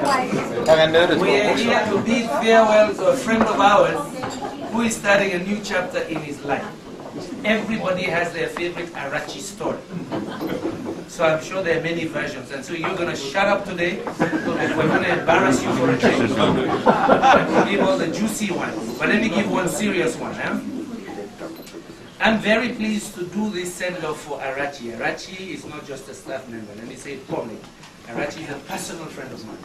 We are here to bid farewell to a friend of ours who is starting a new chapter in his life. Everybody has their favorite Arachi story. So I'm sure there are many versions. And so you're going to shut up today, and we're going to embarrass you for a change. We'll give all the juicy ones. But let me give one serious one. I'm very pleased to do this send-off for Arachi. Arachi is not just a staff member. Let me say it publicly. Arachi is a personal friend of mine.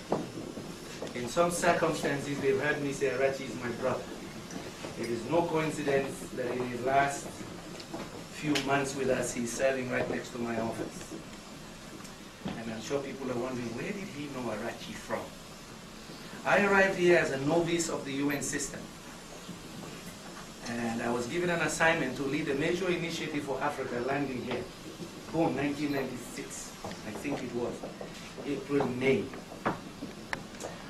In some circumstances, they've heard me say Arachi is my brother. It is no coincidence that in his last few months with us, he's serving right next to my office. And I'm sure people are wondering, where did he know Arachi from? I arrived here as a novice of the UN system. And I was given an assignment to lead a major initiative for Africa landing here. Boom, 1996, I think it was. April, May.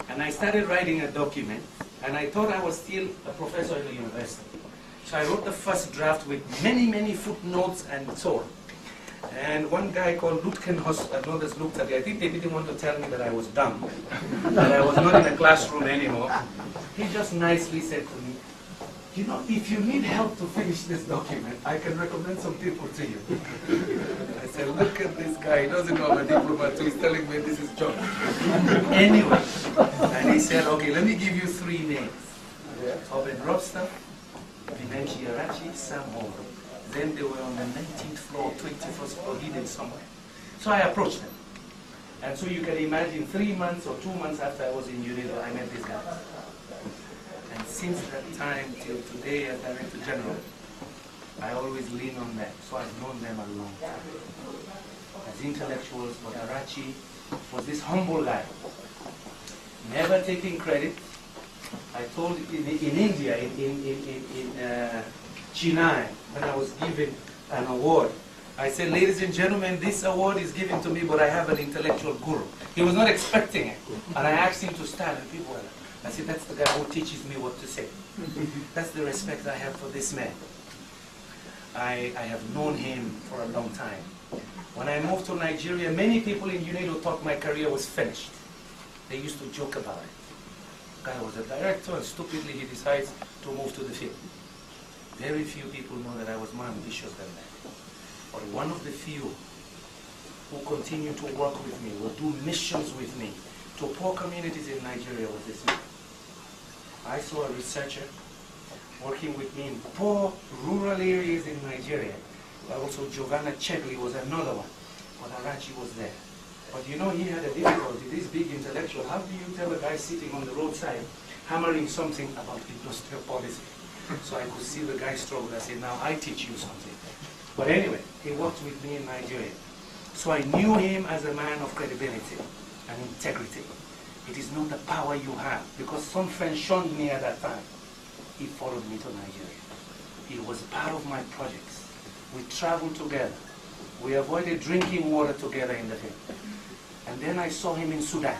And I started writing a document, and I thought I was still a professor in the university. So I wrote the first draft with many, many footnotes and so on. And one guy called Lutkenhos, I know this looked at me, I think they didn't want to tell me that I was dumb, that I was not in a classroom anymore. He just nicely said to me, you know, if you need help to finish this document, I can recommend some people to you. I said, look at this guy, he doesn't know I'm a diplomat, so he's telling me this is John. Anyway, and he said, okay, let me give you 3 names. Oben Robster, Vinanchiarachi, Sam Hall. Then they were on the 19th floor, 21st floor, hidden somewhere. So I approached them. And so you can imagine 3 months or 2 months after I was in UNIDO, I met these guys. And since that time till today as Director General, I always lean on them. So I've known them a long time. As intellectuals, but Arachi was this humble guy, never taking credit. I told in India, in Chennai, when I was given an award, I said, ladies and gentlemen, this award is given to me, but I have an intellectual guru. He was not expecting it. And I asked him to stand, and people were like, I said, that's the guy who teaches me what to say. That's the respect I have for this man. I have known him for a long time. When I moved to Nigeria, many people in UNIDO thought my career was finished. They used to joke about it. The guy was a director, and stupidly he decides to move to the field. Very few people know that I was more ambitious than that. But one of the few who continue to work with me, will do missions with me to poor communities in Nigeria was this man. I saw a researcher working with me in poor rural areas in Nigeria. Also Giovanna Chegli was another one, but Arachi was there. But you know, he had a difficulty, this big intellectual. How do you tell a guy sitting on the roadside hammering something about industrial policy? So I could see the guy struggle. I said, now I teach you something. But anyway, he worked with me in Nigeria. So I knew him as a man of credibility and integrity. It is not the power you have, because some friend shunned me at that time. He followed me to Nigeria. He was part of my projects. We traveled together. We avoided drinking water together in the field. And then I saw him in Sudan.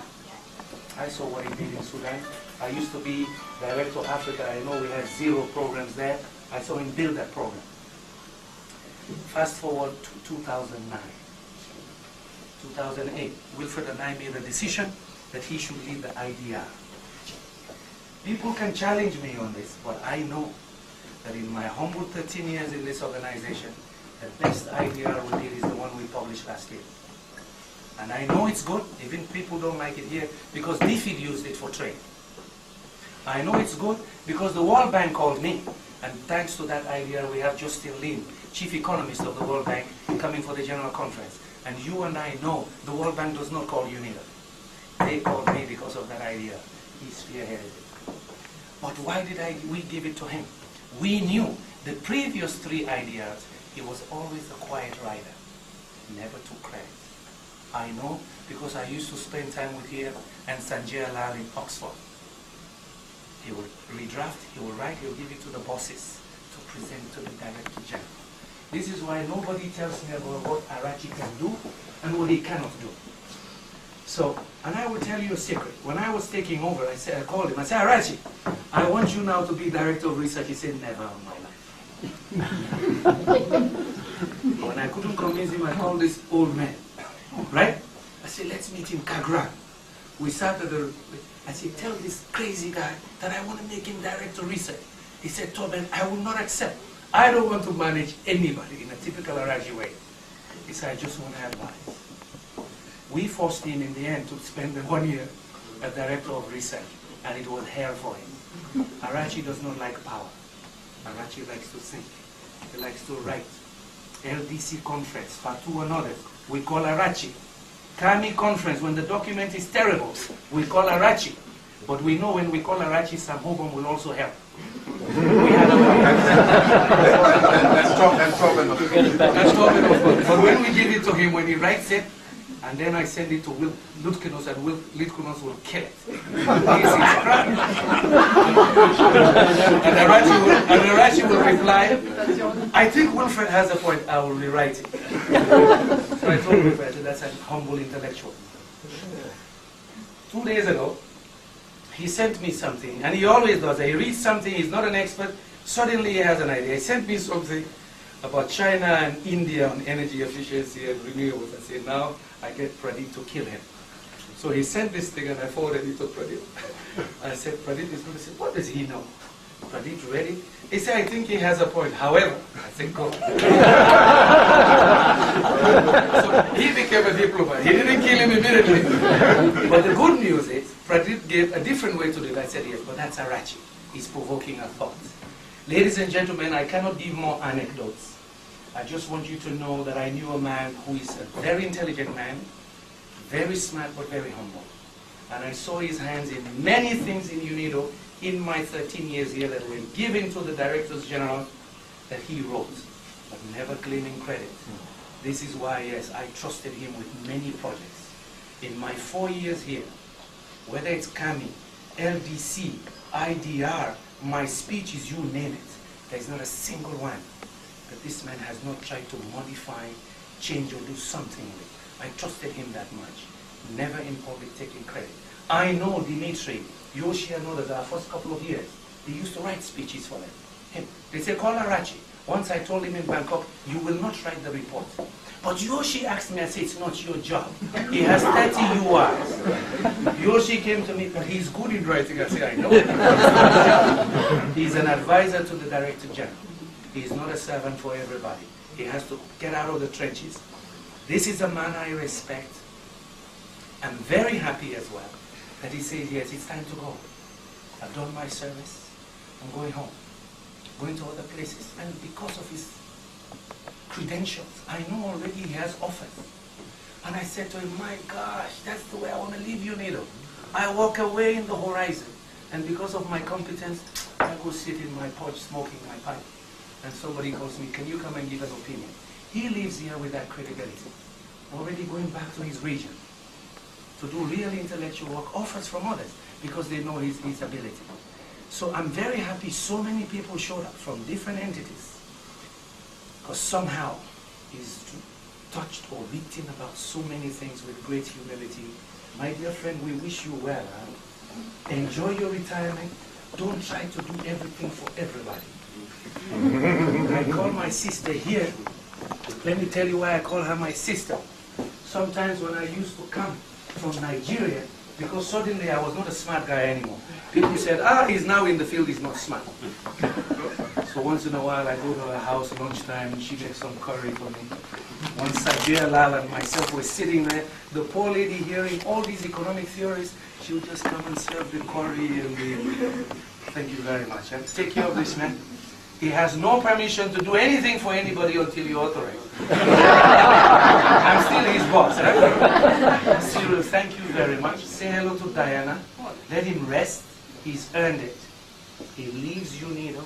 I saw what he did in Sudan. I used to be Director of Africa. I know we had 0 programs there. I saw him build that program. Fast forward to 2009. 2008, Wilfred and I made a decision that he should lead the IDR. People can challenge me on this, but I know that in my humble 13 years in this organization, the best IDR we did is the one we published last year. And I know it's good, even people don't like it here, because DFID used it for trade. I know it's good because the World Bank called me, and thanks to that IDR we have Justin Lin, Chief Economist of the World Bank, coming for the General Conference. And you and I know the World Bank does not call UNIDO. They called me because of that idea. He spearheaded it. But why did we give it to him? We knew the previous 3 ideas, he was always a quiet rider. Never took credit. I know because I used to spend time with him and Sanjay Lal in Oxford. He will redraft, he will write, he will give it to the bosses to present to the Director General. This is why nobody tells me about what Arachi can do and what he cannot do. So, and I will tell you a secret. When I was taking over, I called him, I said, Arachi, I want you now to be Director of Research. He said, never in my life. When I couldn't convince him, I called this old man, right? I said, let's meet in Kagran. We started, I said, tell this crazy guy that I want to make him director of research. He said, Torben, I will not accept. I don't want to manage anybody in a typical Arachi way. He said, I just want to advise. We forced him in the end to spend 1 year as director of research, and it was hell for him. Arachi does not like power. Arachi likes to think. He likes to write. LDC conference, Fatu and others, we call Arachi. Kami conference, when the document is terrible, we call Arachi. But we know when we call Arachi, Samhobom will also help. We had That's Torben. But when we give it to him, when he writes it, and then I send it to Will Lutkenos, and Will Lutkenos will kill it. This is crap. And Arachi will reply, I think Wilfred has a point, I will rewrite it. So I told Wilfred, that's an humble intellectual. 2 days ago, he sent me something, and he always does. He reads something, he's not an expert, suddenly he has an idea. He sent me something about China and India on energy efficiency and renewables. I said, now I get Pradeep to kill him. So he sent this thing and I forwarded it to Pradeep. I said, Pradeep is going to say, what does he know? Pradeep read it. He said, I think he has a point. However, I said, go. So he became a diplomat. He didn't kill him immediately. But the good news is, Pradeep gave a different way to do it. I said, yes, but that's Arachi. He's provoking our thoughts. Ladies and gentlemen, I cannot give more anecdotes. I just want you to know that I knew a man who is a very intelligent man, very smart but very humble. And I saw his hands in many things in UNIDO in my 13 years here that were given to the Directors General that he wrote, but never claiming credit. This is why, yes, I trusted him with many projects. In my 4 years here, whether it's CAMI, LDC, IDR, my speeches, you name it, there's not a single one that this man has not tried to modify, change, or do something with. I trusted him that much. Never in public taking credit. I know Dimitri, Yoshi and others, our first couple of years, they used to write speeches for them. Him. They say, call Arachi. Once I told him in Bangkok, you will not write the report. But Yoshi asked me, I said, it's not your job. He has 30 URs. Yoshi came to me, but he's good in writing. I said, I know. He's an advisor to the Director General. He's not a servant for everybody. He has to get out of the trenches. This is a man I respect. I'm very happy as well that he says, yes, it's time to go. I've done my service. I'm going home. Going to other places. And because of his credentials, I know already he has offers. And I said to him, my gosh, that's the way I want to leave UNIDO. I walk away in the horizon. And because of my competence, I go sit in my porch smoking my pipe. And somebody calls me, can you come and give an opinion? He lives here with that credibility. Already going back to his region to do real intellectual work, offers from others, because they know his ability. So I'm very happy so many people showed up from different entities, because somehow he's touched or written about so many things with great humility. My dear friend, we wish you well. Enjoy your retirement. Don't try to do everything for everybody. I call my sister here. Let me tell you why I call her my sister. Sometimes when I used to come from Nigeria, because suddenly I was not a smart guy anymore. People said, he's now in the field, he's not smart. So once in a while I go to her house lunchtime and she makes some curry for me. Once Sajia Lal and myself were sitting there, the poor lady hearing all these economic theories, she would just come and serve the curry and the... Thank you very much. And take care of this man. He has no permission to do anything for anybody until you authorize. I'm still his boss. Right? Cyril, thank you very much. Say hello to Diana. Let him rest. He's earned it. He leaves UNIDO,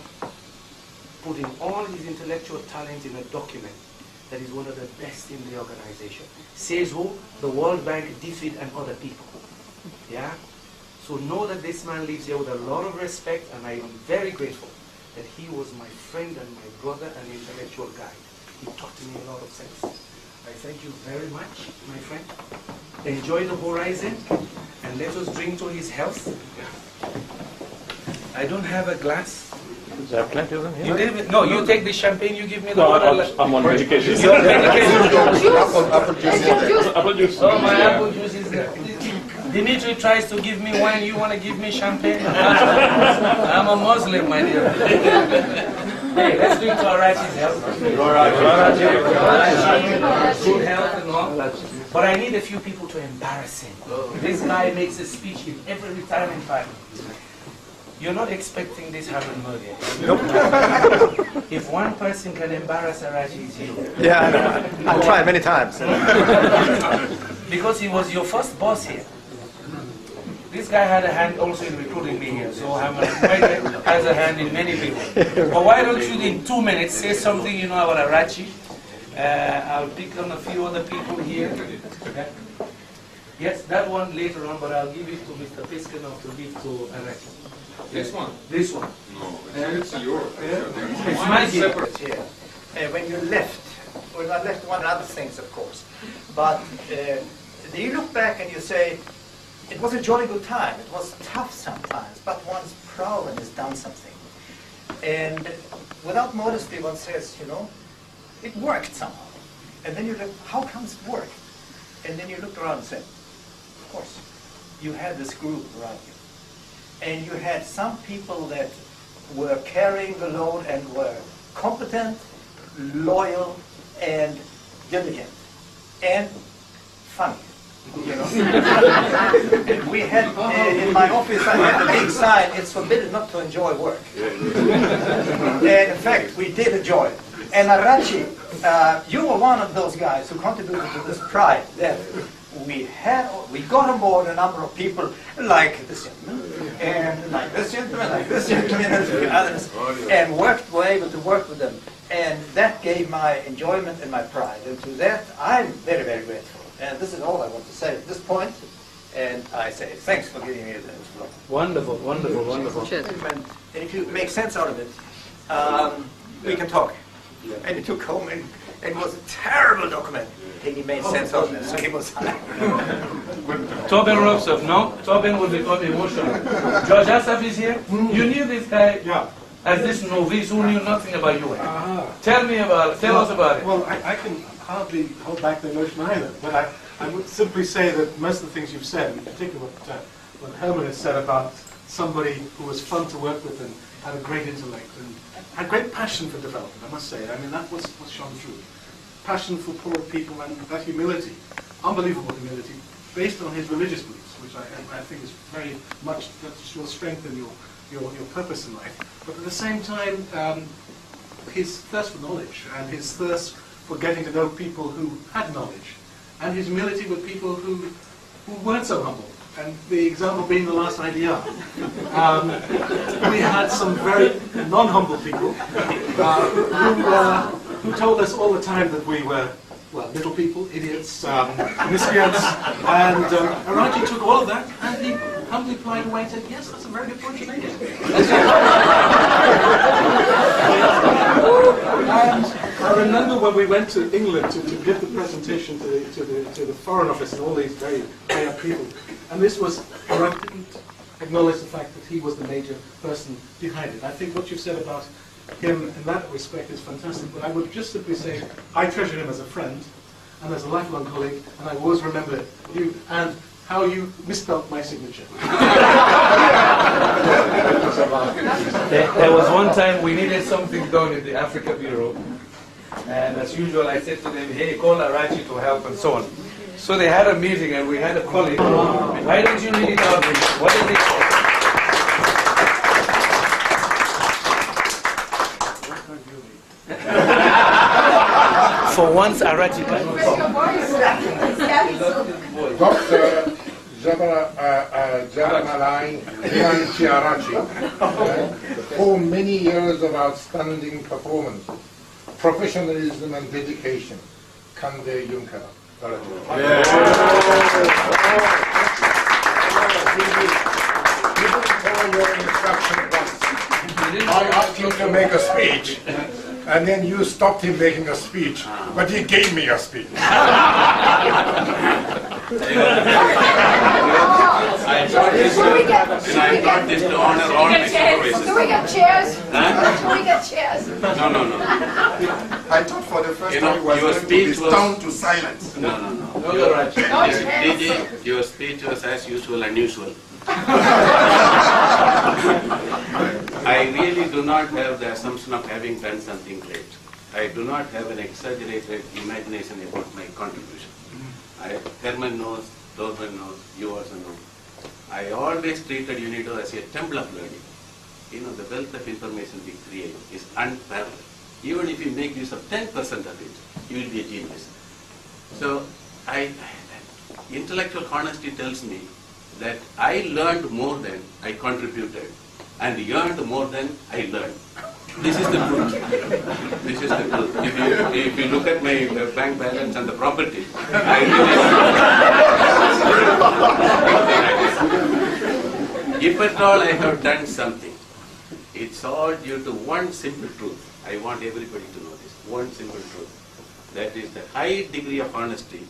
putting all his intellectual talent in a document that is one of the best in the organization. Says who? The World Bank, DFID, and other people. Yeah? So know that this man lives here with a lot of respect, and I am very grateful that he was my friend and my brother and intellectual guide. He taught me a lot of things. I thank you very much, my friend. Enjoy the horizon, and let us drink to his health. I don't have a glass. Is there plenty of them here? You did, no, you take the champagne, you give me the water. I'm on medication. Apple juice. Oh, my apple juice is there. Dimitri tries to give me wine, you want to give me champagne? I'm a Muslim, my dear. Hey, let's drink to Arachi's health. Good health and all. But I need a few people to embarrass him. This guy makes a speech in every retirement party. You're not expecting this Harvard murder. Nope. If one person can embarrass Arachi, it's you. Yeah, I know. I've tried many times. Because he was your first boss here. This guy had a hand also in recruiting me here, so has a hand in many people. But why don't you, in 2 minutes, say something you know about Arachi? I'll pick on a few other people here. Okay. Yes, that one later on, but I'll give it to Mr. Piskanov to give to Arachi. This one? This one. No, it's yours. It's my gift. When you left, well, I left one other things, of course, but you look back and you say, it was a jolly good time. It was tough sometimes, but one's proud when he's done something. And without modesty, one says, you know, it worked somehow. And then you look, how comes it worked? And then you looked around and said, of course, you had this group around you. And you had some people that were carrying the load and were competent, loyal, and diligent, and funny. You know? And we had, in my office, I had a big sign, it's forbidden not to enjoy work. And in fact, we did enjoy it. And Arachi, you were one of those guys who contributed to this pride that we got on board a number of people like this gentleman, and like this gentleman, and a few others, and were able to work with them. And that gave my enjoyment and my pride. And to that, I'm very, very grateful. And this is all I want to say at this point. And I say thanks for giving me this floor. Wonderful, wonderful, wonderful. And if you make sense out of it, we can talk. And he took home, and it was a terrible document. He made sense of it, so he was Tobin Robsov, no? Tobin will become emotional. George Asaf is here. You knew this guy as this novice who knew nothing about UN. Tell us about it. Well, I can hardly hold back the emotion either, but I would simply say that most of the things you've said, in particular what Herman has said about somebody who was fun to work with and had a great intellect and had great passion for development, I must say. I mean, that was shone through. Passion for poor people and that humility, unbelievable humility, based on his religious beliefs, which I think is very much, that will strengthen your purpose in life. But at the same time, his thirst for knowledge and his thirst for getting to know people who had knowledge, and his humility with people who weren't so humble. And the example being the last IDR. We had some very non-humble people who told us all the time that we were, well, little people, idiots, miscreants, and Arachi took all of that and he humbly plied away and said, yes, that's a very good point you made. And I remember when we went to England to give the presentation to the Foreign Office and all these very high-up people, and this was, Arachi didn't acknowledge the fact that he was the major person behind it. I think what you've said about him in that respect is fantastic, but I would just simply say I treasure him as a friend and as a lifelong colleague, and I always remember you and how you misspelled my signature. There was one time we needed something done in the Africa Bureau, and as usual I said to them, hey, call Arachi to help and so on. So they had a meeting and we had a colleague. Why don't you read it out? What is it? For once, Arachi can Dr. Jebamalai Vinanchiarachi, for many years of outstanding performance, professionalism and dedication, Kande Juncker. I asked him to make a speech, and then you stopped him making a speech, but he gave me a speech. I brought this to honor all my supervisors. Do we get chairs? Huh? Do we get chairs? No. I thought for the first You know, time you was your going to speech be was- stoned to silence. No. No chairs. DJ, your speech was as usual, unusual. I really do not have the assumption of having done something great. I do not have an exaggerated imagination about my contribution. Herman knows, Torben knows, you also know. I always treated UNIDO as a temple of learning. You know, the wealth of information we create is unparalleled. Even if you make use of 10% of it, you will be a genius. So, intellectual honesty tells me that I learned more than I contributed and earned more than I learned. This is the truth. This is the truth. If you look at my bank balance and the property, I really, if at all I have done something, it's all due to one simple truth. I want everybody to know this. One simple truth. That is the high degree of honesty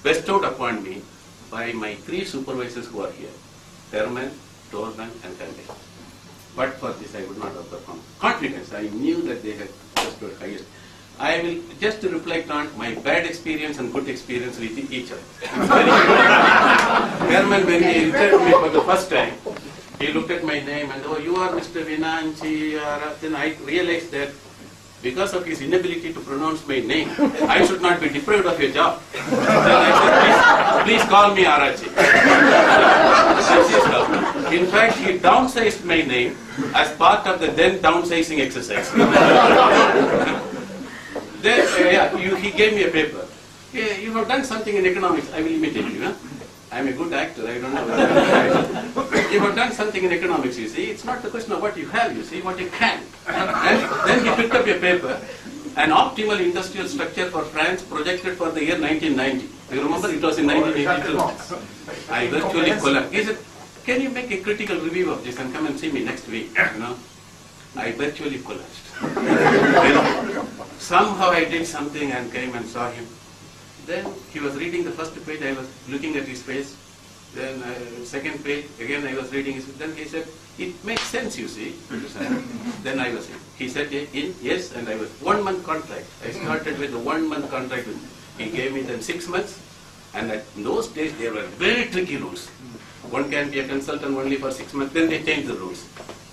bestowed upon me by my 3 supervisors who are here, Herman, Torben and Kande. But for this I would not have performed. Confidence, I knew that they had bestowed highest. I will just to reflect on my bad experience and good experience with each other. Herman, when he interviewed me for the first time, he looked at my name and, oh, you are Mr. Vinanchiarachi. Then I realized that because of his inability to pronounce my name, I should not be deprived of a job. Then I said, please call me Arachi. In fact, he downsized my name as part of the then downsizing exercise. Then he gave me a paper. Yeah, you have done something in economics. I will imitate you. Huh? I'm a good actor. I don't know. You have done something in economics, you see. It's not the question of what you have, you see, what you can. And then he picked up a paper, an optimal industrial structure for France projected for the year 1990. You remember it was in 1982. I virtually collapsed. He said, can you make a critical review of this and come and see me next week? You know, I virtually collapsed. Somehow I did something and came and saw him. Then he was reading the first page, I was looking at his face. Then second page, again I was reading his face. Then he said, it makes sense, you see. Then I was in. He said, yes, and I was 1 month contract. I started with a 1 month contract. He gave me then 6 months. And in those days, there were very tricky rules. One can be a consultant only for 6 months, then they changed the rules.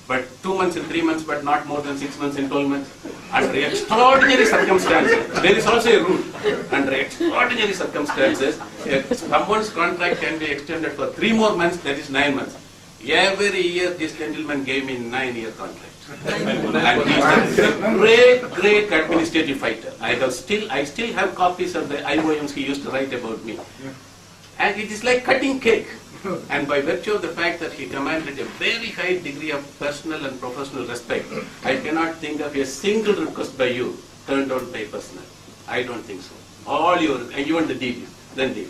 But 2 months and 3 months, but not more than 6 months and 12 months. Under extraordinary circumstances, there is also a rule. Under extraordinary circumstances, someone's contract can be extended for 3 more months, that is 9 months. Every year, this gentleman gave me 9-year contract. And he is a great administrative fighter. I still have copies of the IOMs he used to write about me. And it is like cutting cake. And by virtue of the fact that he commanded a very high degree of personal and professional respect, I cannot think of a single request by you turned down by personnel. I don't think so. All your, and even the DD, then DD.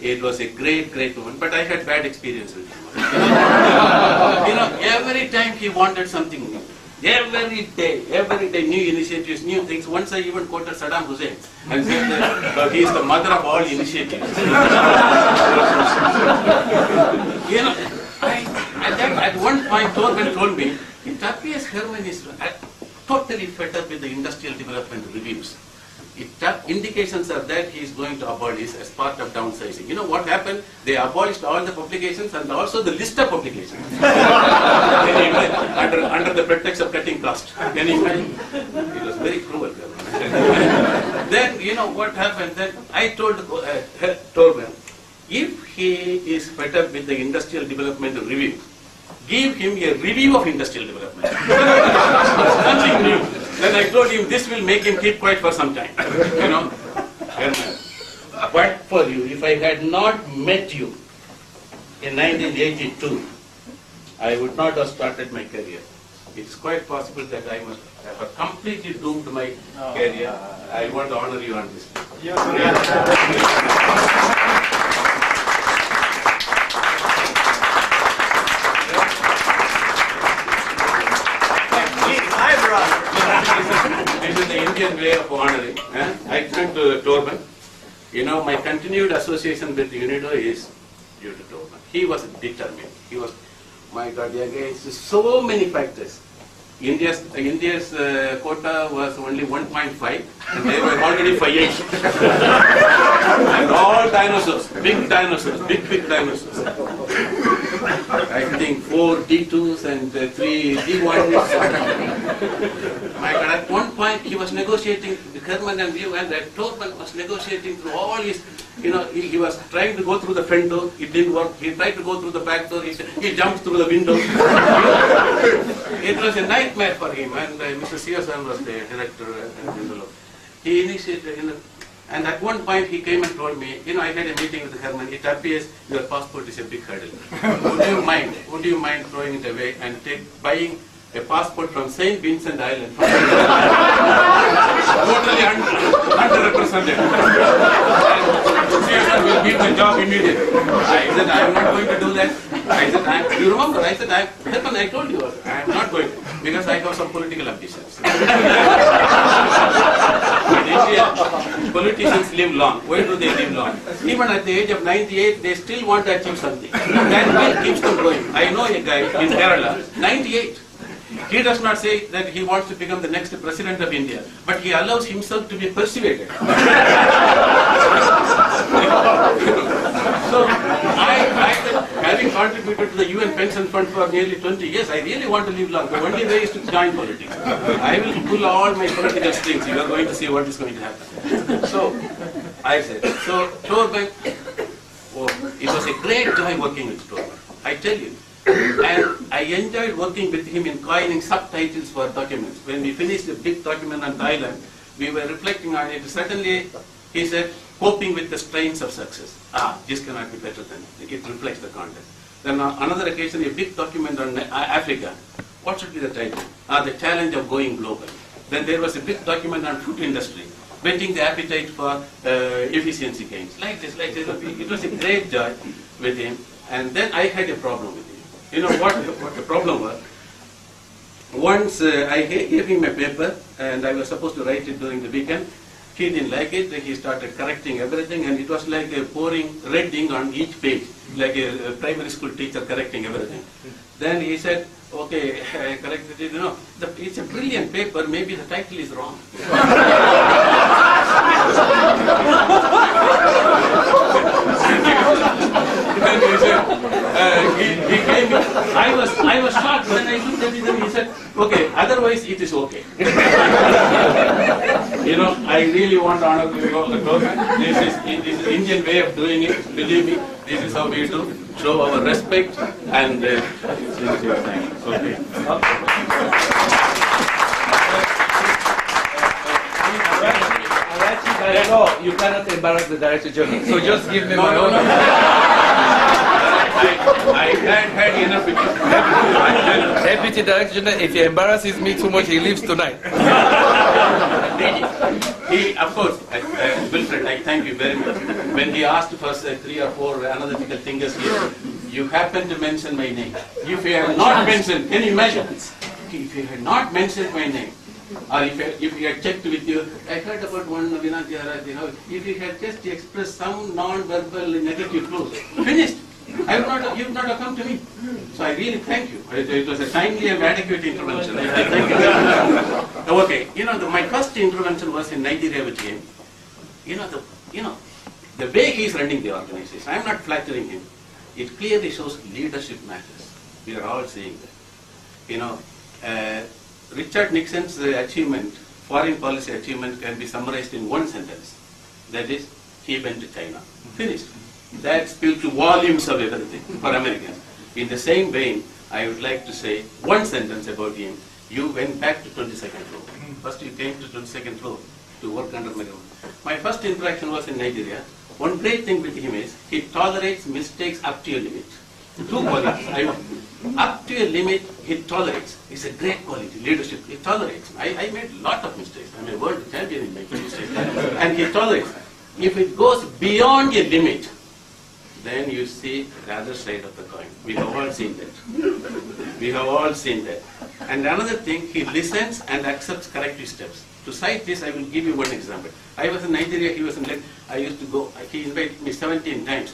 It was a great woman, but I had bad experience with him. You know, every time he wanted something new. Every day, new initiatives, new things. Once I even quoted Saddam Hussein and said that he is the mother of all initiatives. You know, at one point, Torben told me, it appears Herman is totally fed up with the industrial development reviews. Indications are that he is going to abolish as part of downsizing. You know what happened? They abolished all the publications and also the list of publications. under the pretext of cutting costs. Can you imagine? It was very cruel. Then, you know what happened? Then I told Torben, if he is fed up with the industrial development review, give him a review of industrial development. Nothing new. Then I told him this will make him keep quiet for some time. You know, but for you, if I had not met you in 1982, I would not have started my career. It is quite possible that I must have completely doomed my career. I want to honor you on this. This is the Indian way of honoring. I turned to Torben. My continued association with UNIDO is due to Torban. He was determined. He was, my God, against so many factors. India's quota was only 1.5, and they were already 5.8. And all dinosaurs, big dinosaurs. I think 4 D2s and 3 D1s. My God, at one point he was negotiating, Herman and you and Torban was negotiating through all his, he was trying to go through the front door, it didn't work. He tried to go through the back door, he jumped through the window. It was a nightmare for him, and Mr. Siasan was the director. He initiated, and at one point he came and told me, I had a meeting with Herman, it appears your passport is a big hurdle. Would you mind throwing it away and buying a passport from St. Vincent Island? Totally underrepresented. Siasan will give the job immediately. I said, I am not going to do that. I said, you remember, Herman, I told you, I am not going, because I have some political ambitions. In India, politicians live long. Why do they live long? Even at the age of 98, they still want to achieve something. That will keeps them going. I know a guy in Kerala, 98. He does not say that he wants to become the next president of India, but he allows himself to be persuaded. So, having contributed to the UN Pension Fund for nearly 20 years, I really want to live long. The only way is to join politics. I will pull all my political strings. You are going to see what is going to happen. So, I said, Torban, it was a great joy working with Torban. I tell you. And I enjoyed working with him in coining subtitles for documents. When we finished a big document on Thailand, we were reflecting on it. Suddenly, he said, coping with the strains of success. This cannot be better than it. It reflects the content. Then on another occasion, a big document on Africa. What should be the title? The challenge of going global. Then there was a big document on food industry, whetting the appetite for efficiency gains. Like this. It was a great joy with him. And then I had a problem with him. You know what the problem was? Once I gave him a paper and I was supposed to write it during the weekend. He didn't like it. He started correcting everything, and it was like pouring red ink on each page, like a primary school teacher correcting everything. Then he said, okay, I corrected it. It's a brilliant paper, maybe the title is wrong. Then he said, he came in. I was shocked when I looked at it, and he said, okay, otherwise it is okay. I really want to honor the This is Indian way of doing it. Believe me, this is how we do. Show our respect and sincere thanks. Okay. No, you cannot embarrass the Director General. So just give me my own. I had had enough with you. Deputy Director General, if he embarrasses me too much, he leaves tonight. Of course, Wilfred, I thank you very much. When he asked for 3 or 4 analytical fingers here, you happened to mention my name. If you had not mentioned, can you imagine? If you had not mentioned my name, or if you had checked with you, I heard about one Vinanchiarachi, if you had just expressed some non-verbal negative clues, finished. You would not have come to me. So I really thank you. It was a timely and adequate intervention. I thank you very much. Okay, my first intervention was in Nigeria with him. The way he is running the organization, I am not flattering him. It clearly shows leadership matters. We are all seeing that. Richard Nixon's achievement, foreign policy achievement, can be summarized in one sentence. That is, he went to China. Finished. That spilled to volumes of everything for Americans. In the same vein, I would like to say one sentence about him. You went back to 22nd floor. First you came to 22nd floor to work under my government. My first interaction was in Nigeria. One great thing with him is he tolerates mistakes up to a limit. 2 qualities. Up to a limit, he tolerates. It's a great quality, leadership. He tolerates. I made a lot of mistakes. I'm a world champion in making mistakes. And he tolerates. If it goes beyond a limit, then you see the other side of the coin. We have all seen that. We have all seen that. And another thing, he listens and accepts corrective steps. To cite this, I will give you one example. I was in Nigeria, he was in I used to go, he invited me 17 times.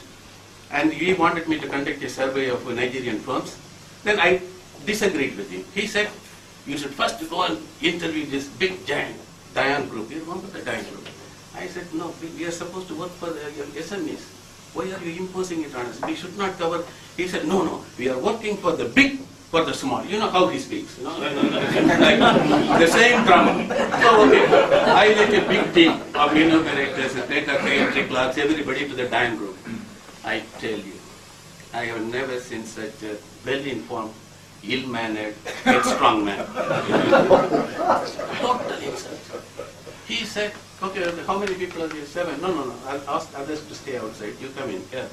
And he wanted me to conduct a survey of Nigerian firms. Then I disagreed with him. He said, you should first go and interview this big giant, Diane Group. You remember the Diane Group? I said, no, we are supposed to work for the SMEs. Why are you imposing it on us? We should not cover. He said, no, we are working for the big, for the small. You know how he speaks. You know? Like the same drama. So, okay, I let a big team of directors, data entry clerks, everybody to the Diane Group. I tell you, I have never seen such a well-informed, ill-mannered, headstrong man. Totally insult. He said, okay, how many people are there? 7. No, I'll ask others to stay outside. You come in. Yeah.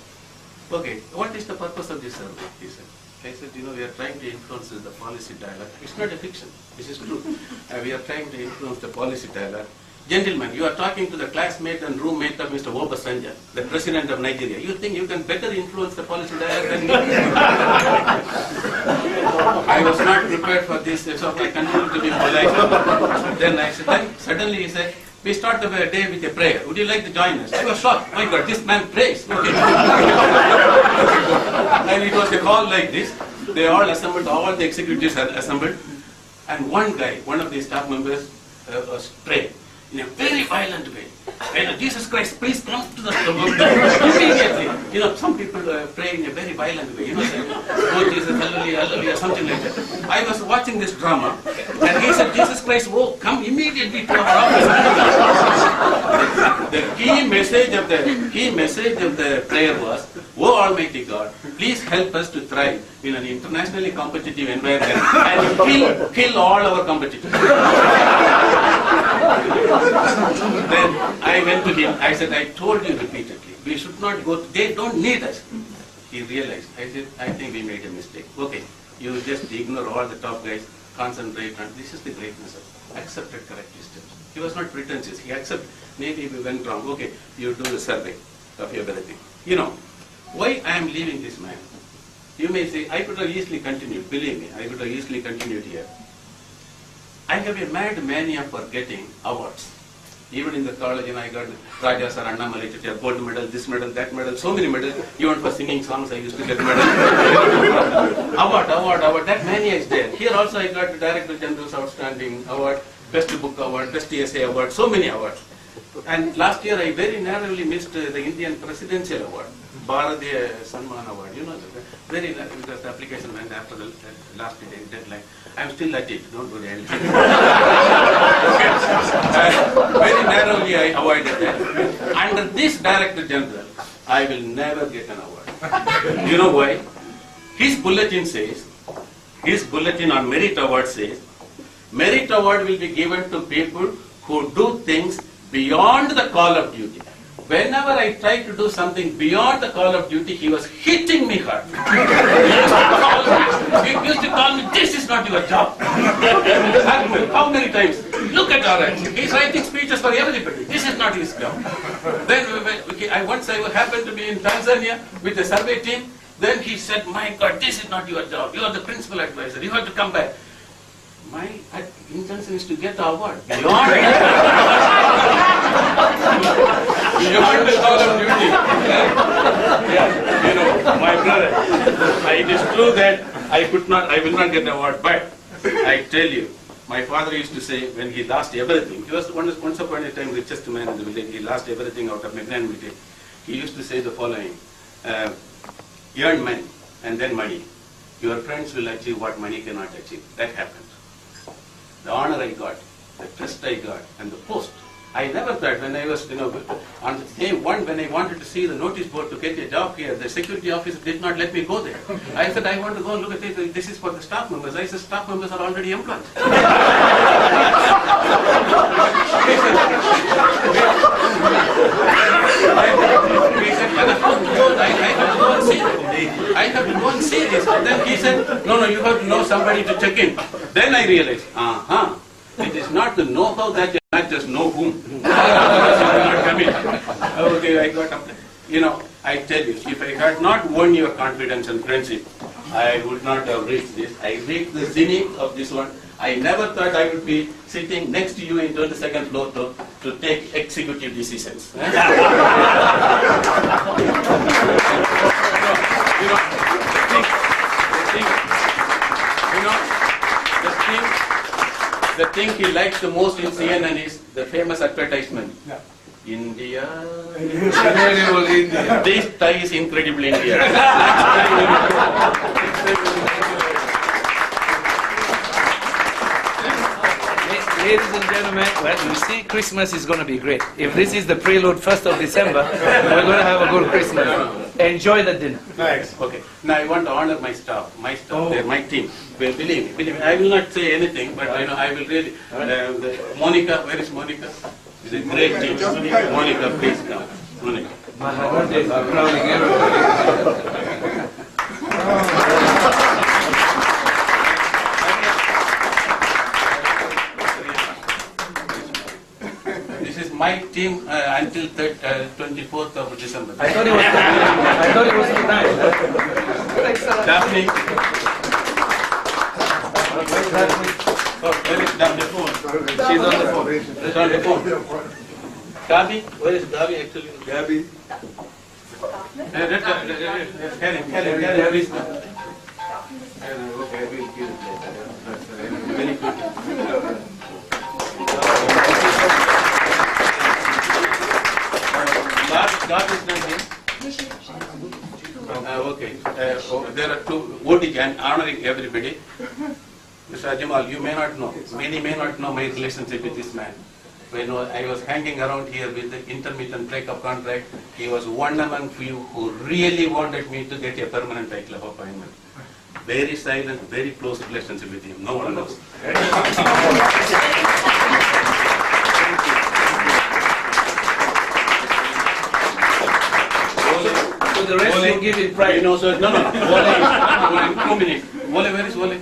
Okay, what is the purpose of this survey? He said. I said, we are trying to influence the policy dialogue. It's not a fiction. This is true. We are trying to influence the policy dialogue. Gentlemen, you are talking to the classmate and roommate of Mr. Obasanjo, the president of Nigeria. You think you can better influence the policy dialogue than me? I was not prepared for this, so I continued to be polite. Then suddenly he said, we start the day with a prayer. Would you like to join us? I was shocked. My God, this man prays. Okay. And it was a call like this. They all assembled, all the executives had assembled. And one guy, one of the staff members, was praying in a very violent way. And Jesus Christ, please come to the immediately. Some people pray in a very violent way. Oh Jesus, hallelujah, hallelujah, something like that. I was watching this drama, and he said, Jesus Christ, oh, come immediately to our office. The key message of the prayer was, oh Almighty God, please help us to thrive in an internationally competitive environment and kill all our competitors. Then I went to him, I said, I told you repeatedly, we should not go, they don't need us. He realized, I said, I think we made a mistake. Okay, you just ignore all the top guys, concentrate on, this is the greatness of accepted correct systems. He was not pretentious, he accepted, maybe we went wrong, okay, you do the survey of everything. Why I am leaving this man? You may say, I could have easily continued, believe me, I could have easily continued here. I have a mad mania for getting awards. Even in the college, I got Raja Sir, Annamalai, gold medal, this medal, that medal, so many medals. Even for singing songs, I used to get medals. Award. That mania is there. Here also, I got the Director General's Outstanding Award, Best Book Award, Best essay Award, so many awards. And last year, I very narrowly missed the Indian Presidential Award, Bharatiya Sanman Award. Very narrow, because the application went after the last deadline. I'm still at it, don't worry. Very narrowly I avoided that. Under this Director General, I will never get an award. You know why? His bulletin on Merit Award says, Merit Award will be given to people who do things beyond the call of duty. Whenever I tried to do something beyond the call of duty, he was hitting me hard. He used to call me, this is not your job. How many times? Look at Orange. He's writing speeches for everybody. This is not his job. Then once I happened to be in Tanzania with the survey team, then he said, my God, this is not your job. You are the principal advisor. You have to come back. My intention is to get the award. Beyond the call of duty. My brother, it is true that I will not get the award, but I tell you, my father used to say when he lost everything, he was once upon a time richest man in the village, he lost everything out of magnanimity. He used to say the following, earn money and then money. Your friends will achieve what money cannot achieve. That happened. The honor I got, the trust I got, and the post. I never thought when I was, on the day one, when I wanted to see the notice board to get a job here, the security officer did not let me go there. I said, I want to go and look at it. This is for the staff members. I said, staff members are already employed. I have to go and see this. And then he said, no, you have to know somebody to check in. Then I realized, it is not the know-how that you not just know whom. Okay, I got up there. I tell you, if I had not won your confidence and friendship, I would not have reached this. I reached the zenith of this one. I never thought I would be sitting next to you in 22nd floor to take executive decisions. The thing he likes the most in CNN is the famous advertisement. Yeah. India. Incredible India. This tie is incredible India. Ladies and gentlemen, well, you see, Christmas is going to be great. If this is the prelude 1st of December, we're going to have a good Christmas. Enjoy the dinner. Thanks. Okay. Now I want to honor my staff. They're my team. Well, believe me. I will not say anything, but I will really. Monica, where is Monica? She's a great team. Monica, please come. Monica. Maharaj is crowding everybody. This is my team until 24th of December. I thought it was tonight. Daphne. Oh, where is Daphne? She's on the phone. She's on the phone. Gabi? Where is Gabi actually? Gabi. Carry, please. Okay, I will give it later. Very good. God is not here. Okay. There are two. Voting and honoring everybody. Mr. Ajmal, you may not know. Many may not know my relationship with this man. When I was hanging around here with the intermittent breakup contract, he was one among few who really wanted me to get a permanent title of appointment. Very silent, very close relationship with him. No one knows. So the rest will give it pride. No. Wole, 2 minutes. Wole, where is Wole?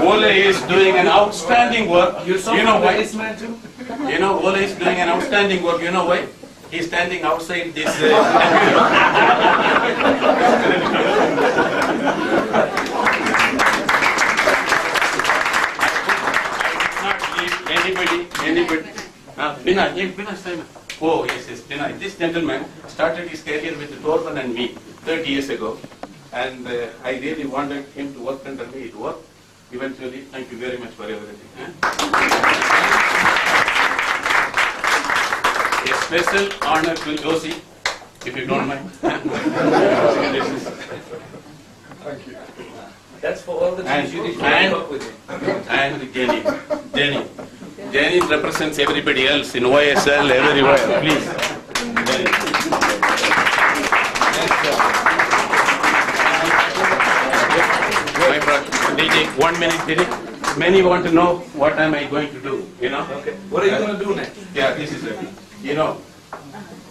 Wole is doing an outstanding work. You know why? This man too? You know, Wole is doing an outstanding work. You know why? He's standing outside this. I would not leave anybody. Binay Simon. Oh, yes, Binay. This gentleman started his career with Torban and me 30 years ago. And I really wanted him to work under me. It worked. Eventually, thank you very much for everything. A special honor to Josie, if you don't mind. Thank you. That's for all the things you did to work with him. And Jenny. Jenny represents everybody else in OSL, everywhere. Please. Jenny. My brother, DJ, 1 minute, DJ. Many want to know what am I going to do, Okay. What are you going to do next? Yeah, this is it.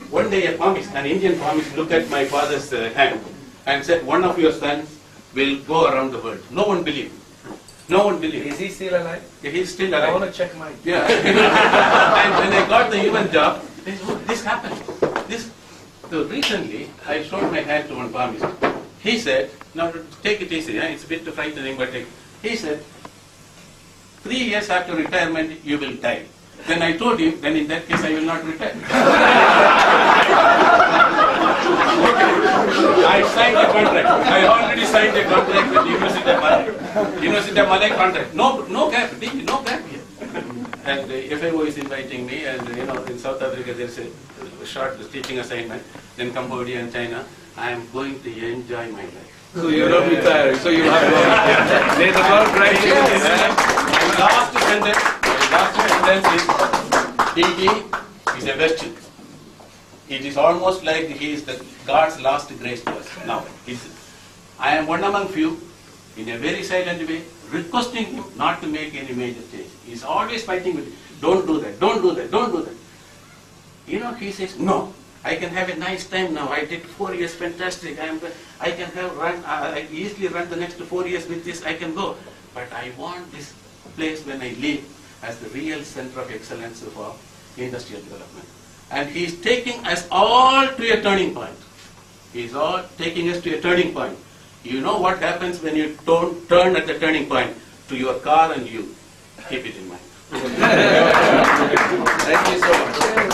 One day an Indian pharmacist looked at my father's hand and said, one of your sons will go around the world. No one believed. No one believed. Is he still alive? Yeah, he's still I alive. want to check mine. Yeah. And when I got the UN job, this happened. So recently, I showed my hand to one pharmacist. He said, now take it easy, it's a bit frightening, but he said, 3 years after retirement, you will die. Then I told him, then in that case, I will not retire. I signed the contract. I already signed a contract with the University of Malay. University of Malay contract. No gap, no gap here. And the FAO is inviting me, and in South Africa there's a short teaching assignment. Then Cambodia and China. I am going to enjoy my life. So you're not retiring, so you have to. There's a lot of practice. My last sentence is, DG is a virtue. It is almost like he is the God's last grace to us. Now, I am one among few, in a very silent way, requesting him not to make any major change. He's always fighting with me. Don't do that, don't do that, don't do that. He says, no, I can have a nice time now. I did 4 years, fantastic. I easily run the next 4 years with this, I can go. But I want this place when I leave as the real center of excellence for industrial development. And he is taking us all to a turning point. He is all taking us to a turning point. You know what happens when you don't turn at the turning point? to your car and you. Keep it in mind. Thank you so much.